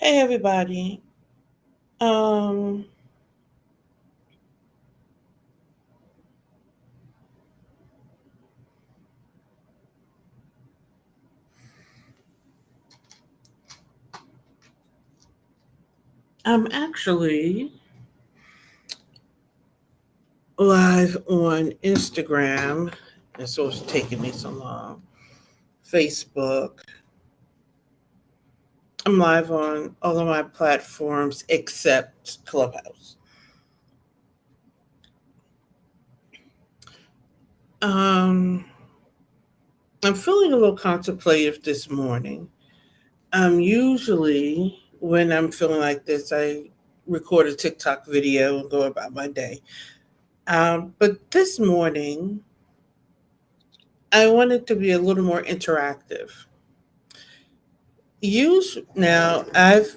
Hey everybody. Um I'm actually live on Instagram. That's what's taking me so long. Facebook. I'm live on all of my platforms except Clubhouse. Um I'm feeling a little contemplative this morning. Usually when I'm feeling like this, I record a TikTok video and go about my day. But this morning I wanted to be a little more interactive. Now, I've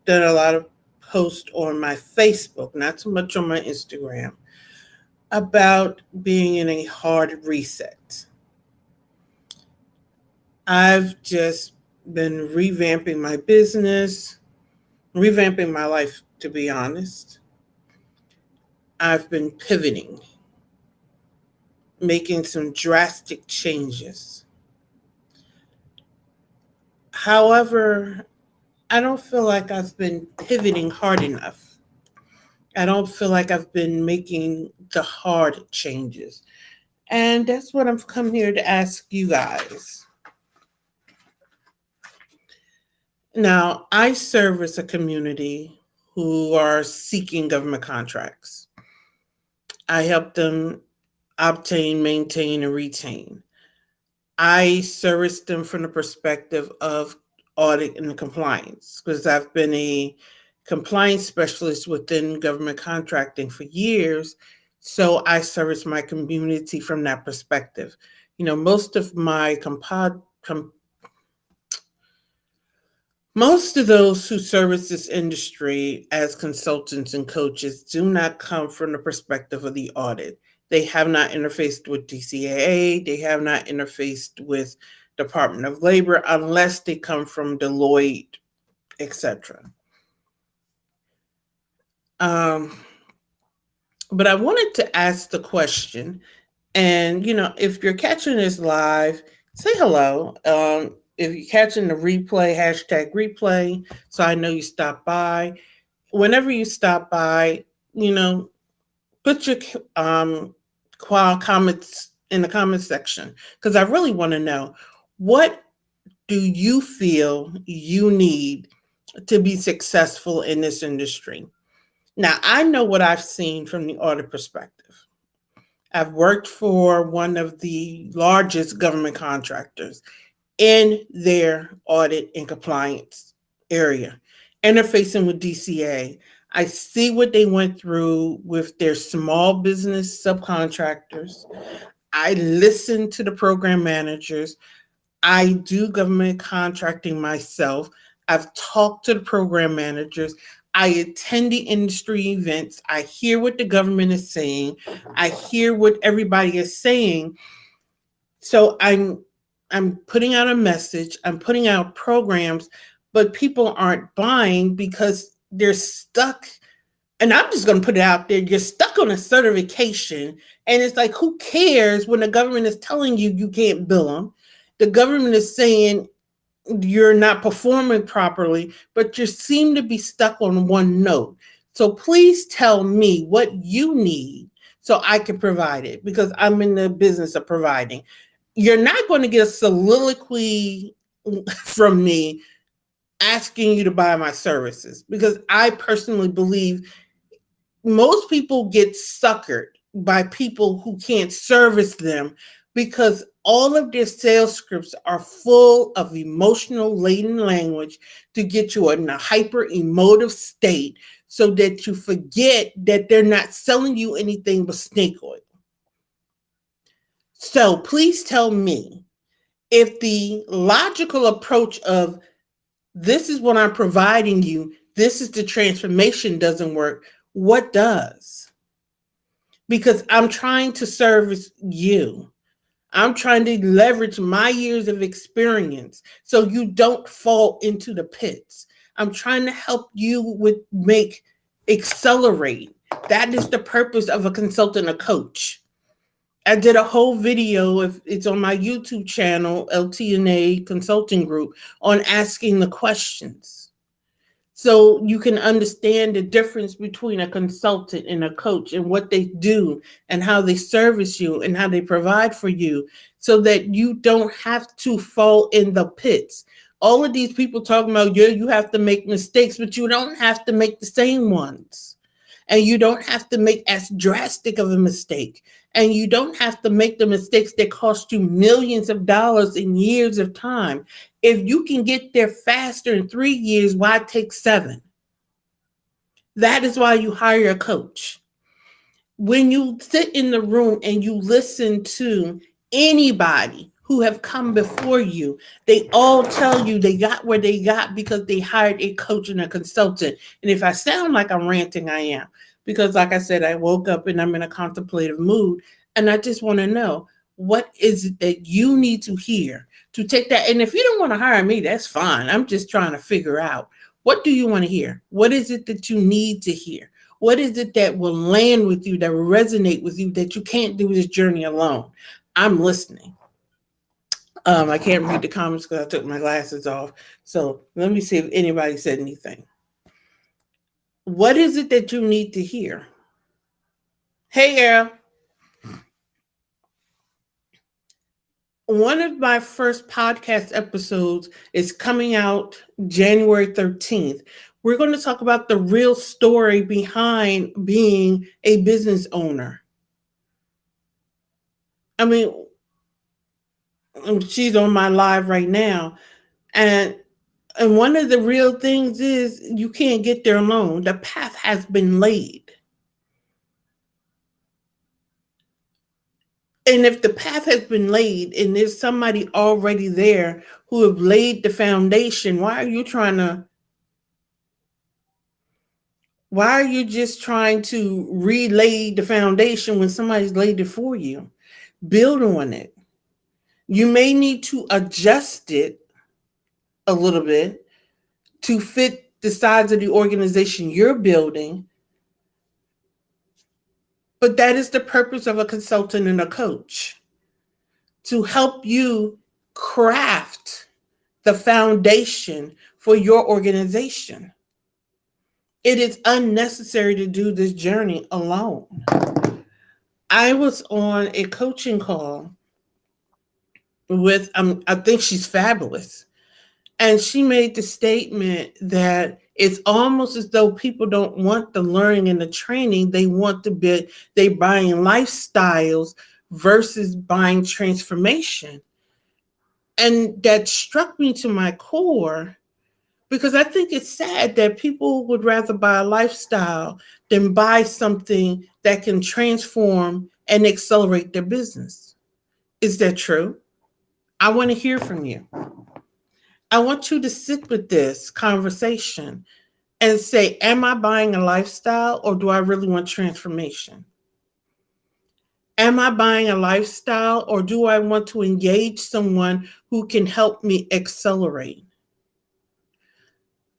done a lot of posts on my Facebook, not so much on my Instagram, about being in a hard reset. I've just been revamping my business, revamping my life, to be honest. I've been pivoting, making some drastic changes. However, I don't feel like I've been pivoting hard enough. I don't feel like I've been making the hard changes. And that's what I'm coming here to ask you guys. Now, I service a community who are seeking government contracts. I help them obtain, maintain, and retain. I service them from the perspective of audit and compliance because I've been a compliance specialist within government contracting for years. So I service my community from that perspective. Most of my most of those who service this industry as consultants and coaches do not come from the perspective of the audit. They have not interfaced with DCAA, they have not interfaced with Department of Labor unless they come from Deloitte, etc. Um, but I wanted to ask the question, and if you're catching this live, say hello. If you're catching the replay, hashtag replay, so I know you stopped by. Whenever you stop by, you know, put your comments in the comment section because I really want to know, what do you feel you need to be successful in this industry? Now, I know what I've seen from the audit perspective. I've worked for one of the largest government contractors in their audit and compliance area, interfacing with DCA. I see what they went through with their small business subcontractors. I listen to the program managers. I do government contracting myself. I've talked to the program managers. I attend the industry events. I hear what the government is saying. I hear what everybody is saying. So I'm putting out a message, I'm putting out programs, but people aren't buying because they're stuck. And I'm just going to put it out there. You're stuck on a certification. And it's like, who cares when the government is telling you you can't bill them? The government is saying you're not performing properly, but you seem to be stuck on one note. So please tell me what you need so I can provide it because I'm in the business of providing. You're not going to get a soliloquy from me asking you to buy my services because I personally believe most people get suckered by people who can't service them because all of their sales scripts are full of emotional laden language to get you in a hyper emotive state so that you forget that they're not selling you anything but snake oil. So please tell me, if the logical approach of this is what I'm providing you, this is the transformation doesn't work, what does? Because I'm trying to service you. I'm trying to leverage my years of experience so you don't fall into the pits. I'm trying to help you with make accelerate. That is the purpose of a consultant, a coach. I did a whole video, if it's on my YouTube channel, LT&A Consulting Group, on asking the questions. So you can understand the difference between a consultant and a coach and what they do and how they service you and how they provide for you so that you don't have to fall in the pits. All of these people talking about, yeah, you have to make mistakes, but you don't have to make the same ones. And you don't have to make as drastic of a mistake. And you don't have to make the mistakes that cost you millions of dollars and years of time. If you can get there faster in 3 years, why take 7? That is why you hire a coach. When you sit in the room and you listen to anybody who have come before you, they all tell you they got where they got because they hired a coach and a consultant. And if I sound like I'm ranting, I am. Because like I said, I woke up and I'm in a contemplative mood. And I just want to know, what is it that you need to hear to take that? And if you don't want to hire me, that's fine. I'm just trying to figure out, what do you want to hear? What is it that you need to hear? What is it that will land with you, that will resonate with you, that you can't do this journey alone? I'm listening. I can't read the comments because I took my glasses off. So let me see if anybody said anything. What is it that you need to hear? Hey, Errol. One of my first podcast episodes is coming out January 13th. We're going to talk about the real story behind being a business owner. I mean, she's on my live right now. And one of the real things is you can't get there alone. The path has been laid. And if the path has been laid and there's somebody already there who have laid the foundation, why are you just trying to relay the foundation when somebody's laid it for you? Build on it. You may need to adjust it a little bit to fit the size of the organization you're building. But that is the purpose of a consultant and a coach, to help you craft the foundation for your organization. It is unnecessary to do this journey alone. I was on a coaching call with, I think she's fabulous. And she made the statement that it's almost as though people don't want the learning and the training. They want to be, they buying lifestyles versus buying transformation. And that struck me to my core, because I think it's sad that people would rather buy a lifestyle than buy something that can transform and accelerate their business. Is that true? I want to hear from you. I want you to sit with this conversation and say, am I buying a lifestyle or do I really want transformation? Am I buying a lifestyle or do I want to engage someone who can help me accelerate?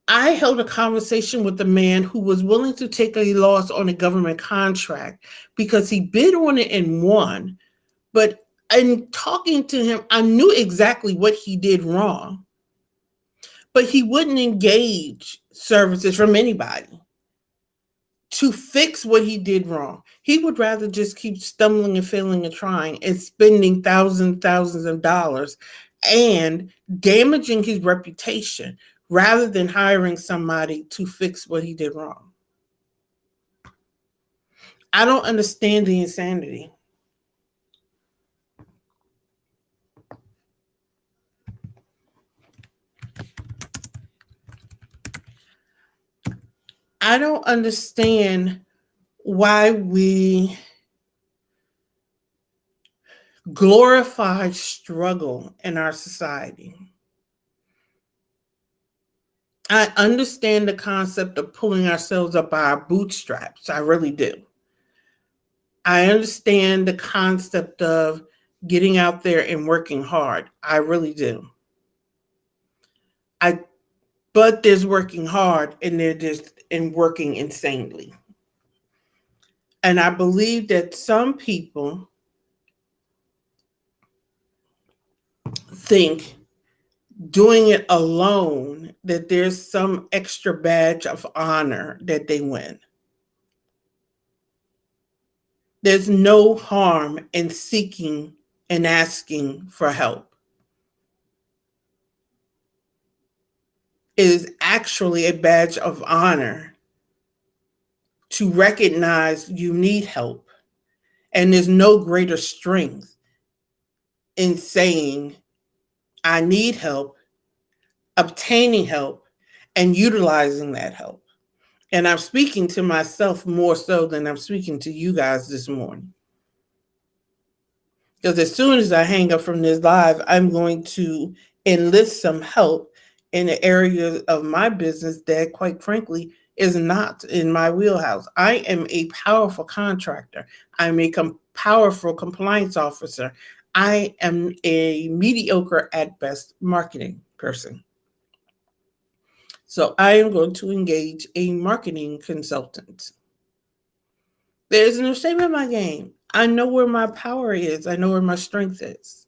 I held a conversation with a man who was willing to take a loss on a government contract because he bid on it and won. But in talking to him, I knew exactly what he did wrong. But he wouldn't engage services from anybody to fix what he did wrong. He would rather just keep stumbling and failing and trying and spending thousands of dollars and damaging his reputation rather than hiring somebody to fix what he did wrong. I don't understand the insanity. I don't understand why we glorify struggle in our society. I understand the concept of pulling ourselves up by our bootstraps. I really do. I understand the concept of getting out there and working hard. I really do. but there's working hard and they're just and working insanely. And I believe that some people think doing it alone that there's some extra badge of honor that they win. There's no harm in seeking and asking for help. It is actually a badge of honor to recognize you need help. And there's no greater strength in saying, I need help, obtaining help, and utilizing that help. And I'm speaking to myself more so than I'm speaking to you guys this morning. Because as soon as I hang up from this live, I'm going to enlist some help in the area of my business that, quite frankly, is not in my wheelhouse. I am a powerful contractor. I'm a powerful compliance officer. I am a mediocre at best marketing person. So I am going to engage a marketing consultant. There is no shame in my game. I know where my power is. I know where my strength is.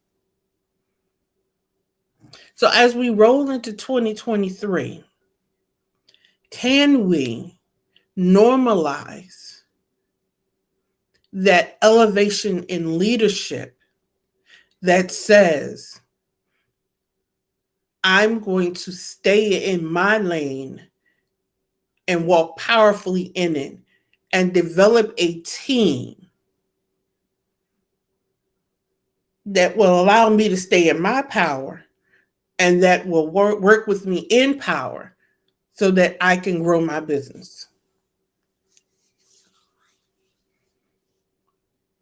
So as we roll into 2023, can we normalize that elevation in leadership that says, I'm going to stay in my lane and walk powerfully in it and develop a team that will allow me to stay in my power and that will work with me in power so that I can grow my business?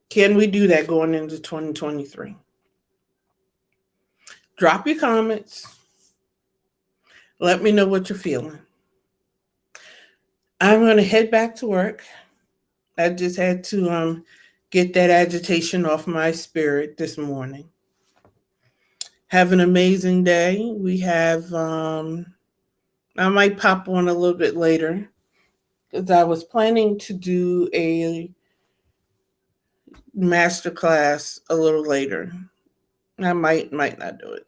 Can we do that going into 2023? Drop your comments. Let me know what you're feeling. I'm going to head back to work. I just had to get that agitation off my spirit this morning. Have an amazing day. We have, I might pop on a little bit later because I was planning to do a masterclass a little later. I might not do it.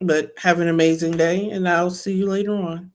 But have an amazing day, and I'll see you later on.